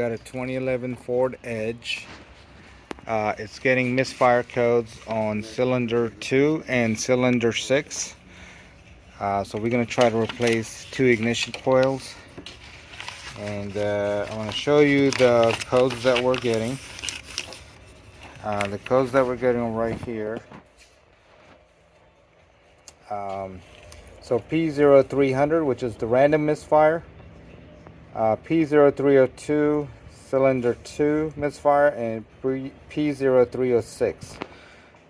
got a 2011 Ford Edge. It's getting misfire codes on cylinder 2 and cylinder 6. So we're going to try to replace 2 ignition coils. And I want to show you the codes that we're getting. The codes that we're getting right here. So P0300, which is the random misfire. P0302, cylinder 2 misfire, and P0306,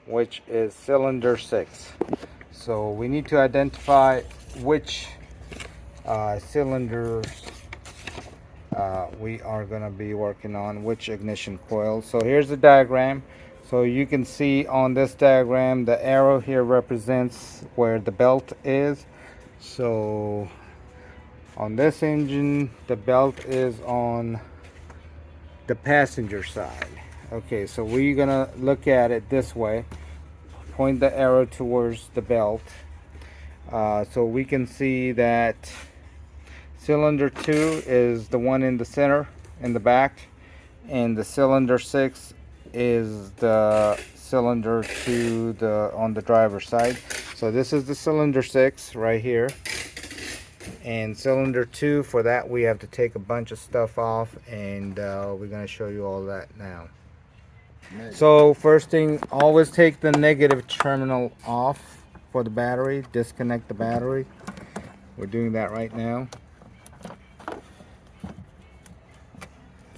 which is cylinder 6. So we need to identify which cylinders we are going to be working on, which ignition coil. So here's the diagram. So you can see on this diagram the arrow here represents where the belt is. So on this engine, the belt is on the passenger side. Okay, so we're gonna look at it this way. Point the arrow towards the belt. So we can see that cylinder 2 is the one in the center, in the back, and the cylinder 6 is the cylinder on the driver's side. So this is the cylinder 6 right here. And cylinder 2, for that we have to take a bunch of stuff off, and we're going to show you all that now. So first thing, always take the negative terminal off for the battery. Disconnect the battery. We're doing that right now.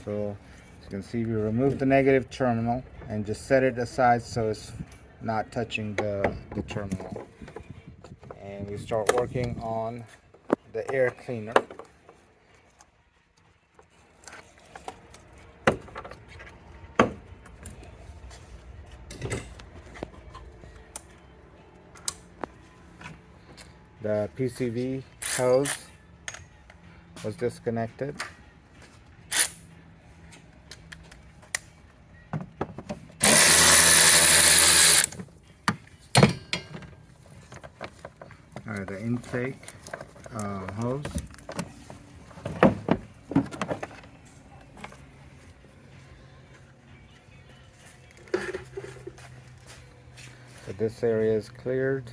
So as you can see, we remove the negative terminal and just set it aside so it's not touching the terminal. And we start working on the air cleaner. The PCV hose was disconnected. Alright, the intake hose. So this area is cleared.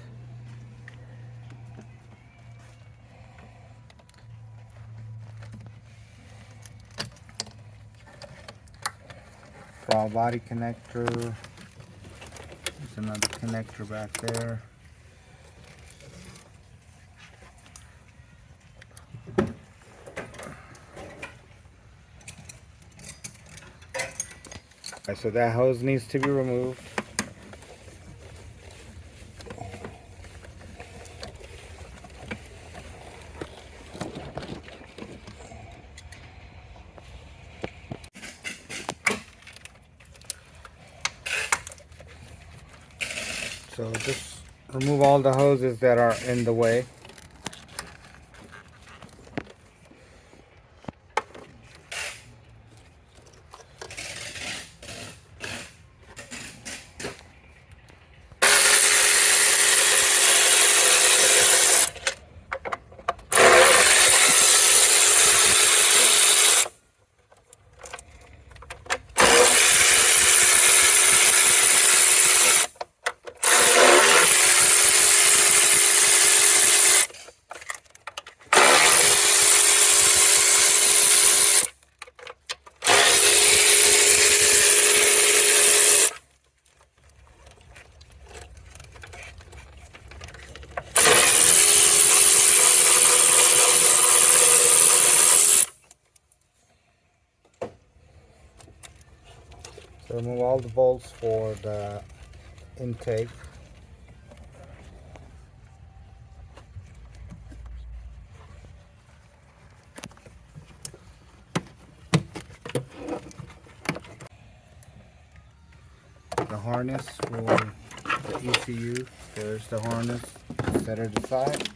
Throttle body connector. There's another connector back there. So that hose needs to be removed. So just remove all the hoses that are in the way. So remove all the bolts for the intake. The harness for the ECU. There's the harness. Set it aside.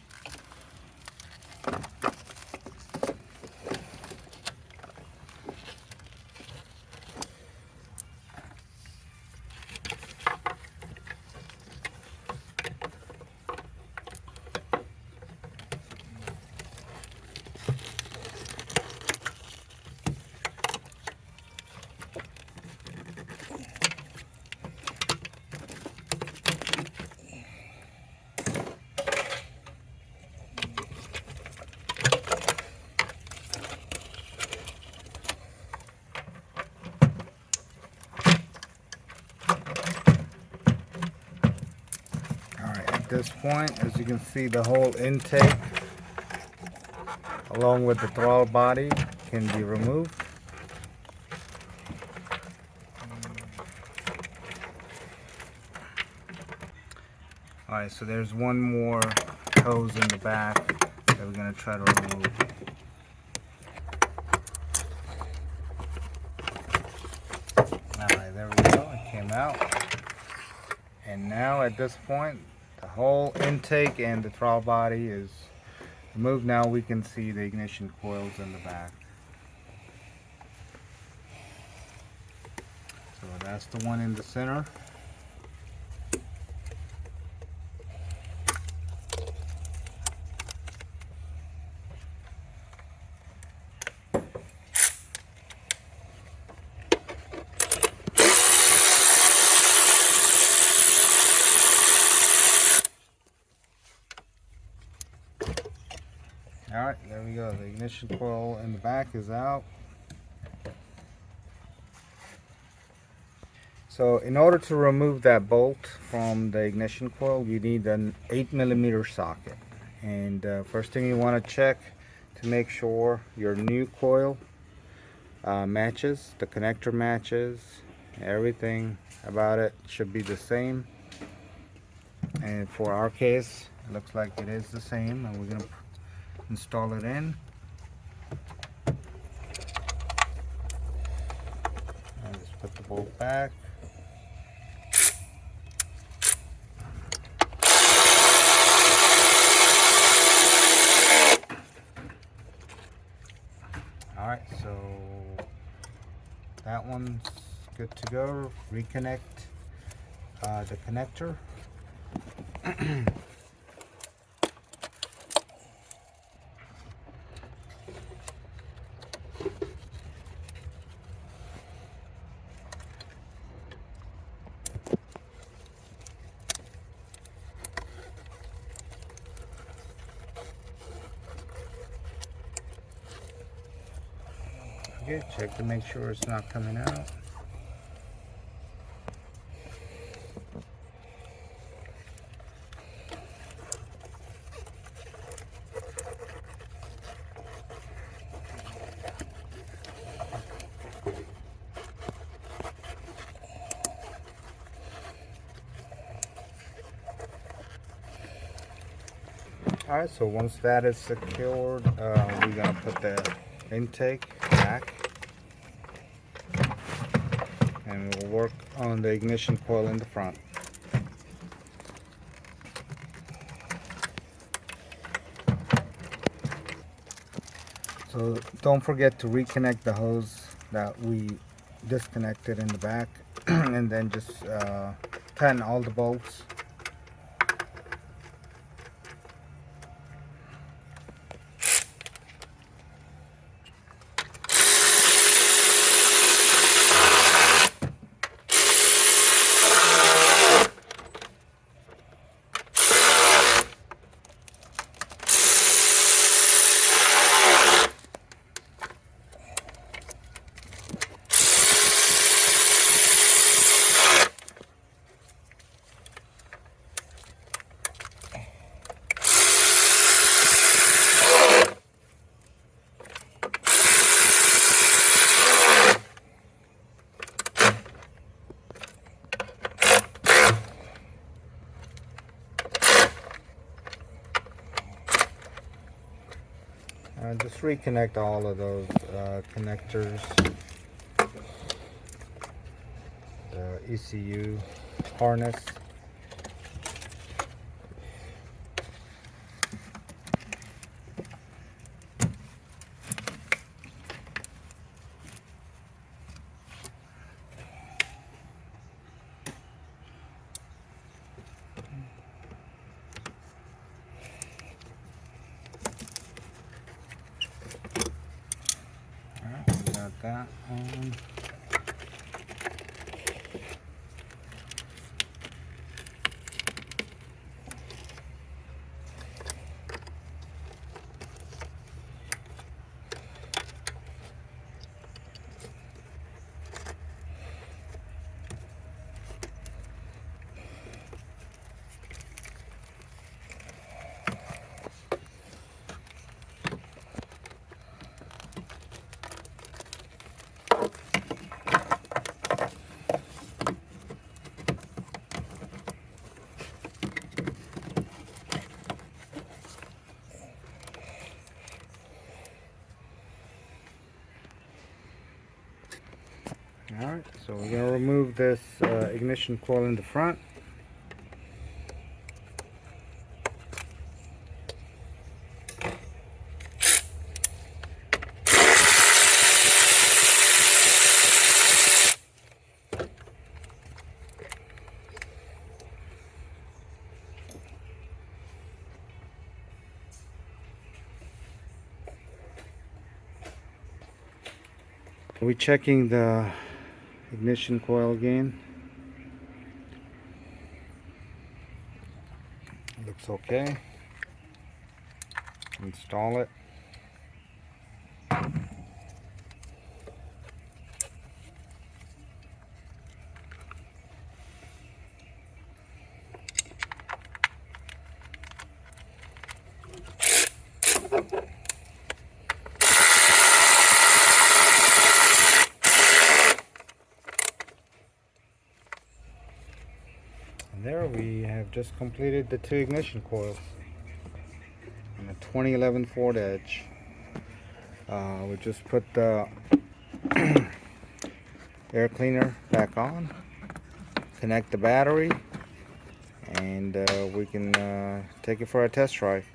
this point, as you can see, the whole intake along with the throttle body can be removed. Alright, so there's one more hose in the back that we're going to try to remove. Alright, there we go, it came out. And now at this point, the whole intake and the throttle body is removed. Now we can see the ignition coils in the back. So that's the one in the center. Alright, there we go. The ignition coil in the back is out. So in order to remove that bolt from the ignition coil, you need an 8mm socket. And first thing you want to check to make sure your new coil matches, the connector matches, everything about it should be the same. And for our case, it looks like it is the same, and we're going to install it in. And just put the bolt back. Alright, so that one's good to go. Reconnect the connector. Okay, check to make sure it's not coming out. Alright, so once that is secured, we're going to put the intake back, and we'll work on the ignition coil in the front. So don't forget to reconnect the hose that we disconnected in the back, and then just tighten all the bolts. Just reconnect all of those connectors, the ECU harness. That on. Alright, so we're going to remove this ignition coil in the front. We're checking the ignition coil again. Looks okay. Install it. There we have just completed the 2 ignition coils on a 2011 Ford Edge. We just put the air cleaner back on, connect the battery, and we can take it for a test drive.